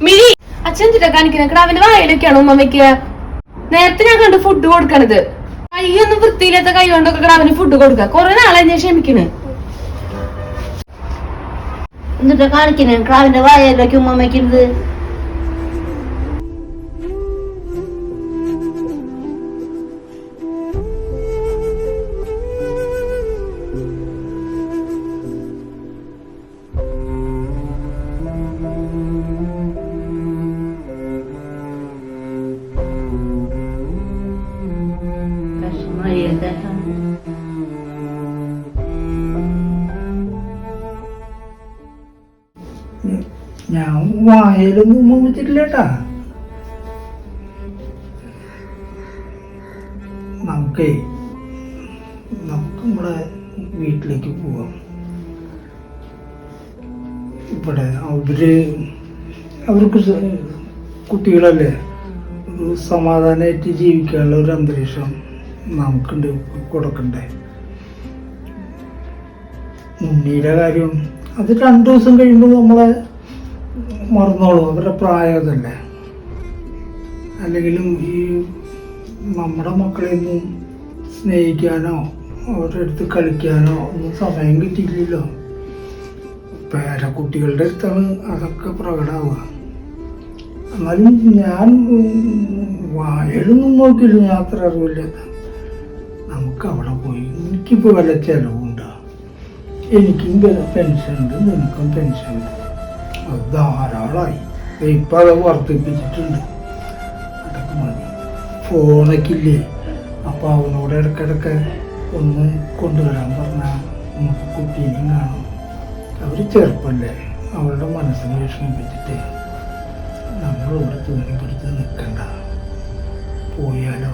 മിഴി അച്ഛൻ ചിട്ട കാണിക്കുന്ന കിടാവിന്റെ വായലൊക്കെയാണ് ഉമ്മ വെക്കുക. നേരത്തെ ഞാൻ കണ്ടു ഫുഡ് കൊടുക്കണത്. കൈയൊന്നും വൃത്തിയില്ലാത്ത കൈ കൊണ്ടൊക്കെ കിടാവിന് ഫുഡ് കൊടുക്ക. കുറെ നാളെ ഞാൻ ക്ഷമിക്കണ്. എന്നിട്ട് കാണിക്കണേ കിടാവിന്റെ വായലൊക്കെ ഉമ്മ വെക്കുന്നത്. ഞാൻ വായലൊന്നും ഉമ്മ വെച്ചിട്ടില്ലേട്ടാ. നമുക്ക് നമ്മുടെ വീട്ടിലേക്ക് പോവാം. ഇവിടെ അവർക്ക് കുട്ടികളല്ലേ, ഒരു സമാധാനമായിട്ട് ജീവിക്കാനുള്ള ഒരു അന്തരീക്ഷം നമുക്കുണ്ട് കൊടുക്കണ്ടേ. ഉണ്ണിയുടെ കാര്യം അത് 2 ദിവസം കഴിയുമ്പോൾ നമ്മളെ മറന്നോളൂ. അവരുടെ പ്രായം അതല്ലേ. അല്ലെങ്കിലും ഈ നമ്മുടെ മക്കളെയൊന്നും സ്നേഹിക്കാനോ അവരുടെ അടുത്ത് കളിക്കാനോ ഒന്നും സമയം കിട്ടിയില്ലല്ലോ. പേരക്കുട്ടികളുടെ അടുത്താണ് അതൊക്കെ പ്രകടമാവുക. എന്നാലും ഞാൻ വായലൊന്നും നോക്കില്ല. ഞാൻ അത്ര അറിവില്ലാത്ത നമുക്ക് അവിടെ പോയി എനിക്കിപ്പോൾ വല്ല ചിലവുണ്ടോ? എനിക്കും പെൻഷൻ ഉണ്ട്, നിനക്കും പെൻഷൻ ഉണ്ട്. അത് ധാരാളമായി. ഇപ്പം അത് വർദ്ധിപ്പിച്ചിട്ടുണ്ട്. അതൊക്കെ മതി. ഫോണൊക്കെ ഇല്ലേ, അപ്പോൾ അവനോട് ഇടയ്ക്കിടയ്ക്ക് ഒന്ന് കൊണ്ടുവരാൻ പറഞ്ഞാൽ നമുക്ക് കുട്ടീനെയും കാണും. അവർ ചെറുപ്പല്ലേ, അവരുടെ മനസ്സിനെ വിഷമിപ്പിച്ചിട്ട് നമ്മളിവിടെ തൂങ്ങിപ്പിടിച്ച് നിൽക്കണ്ട. പോയാലോ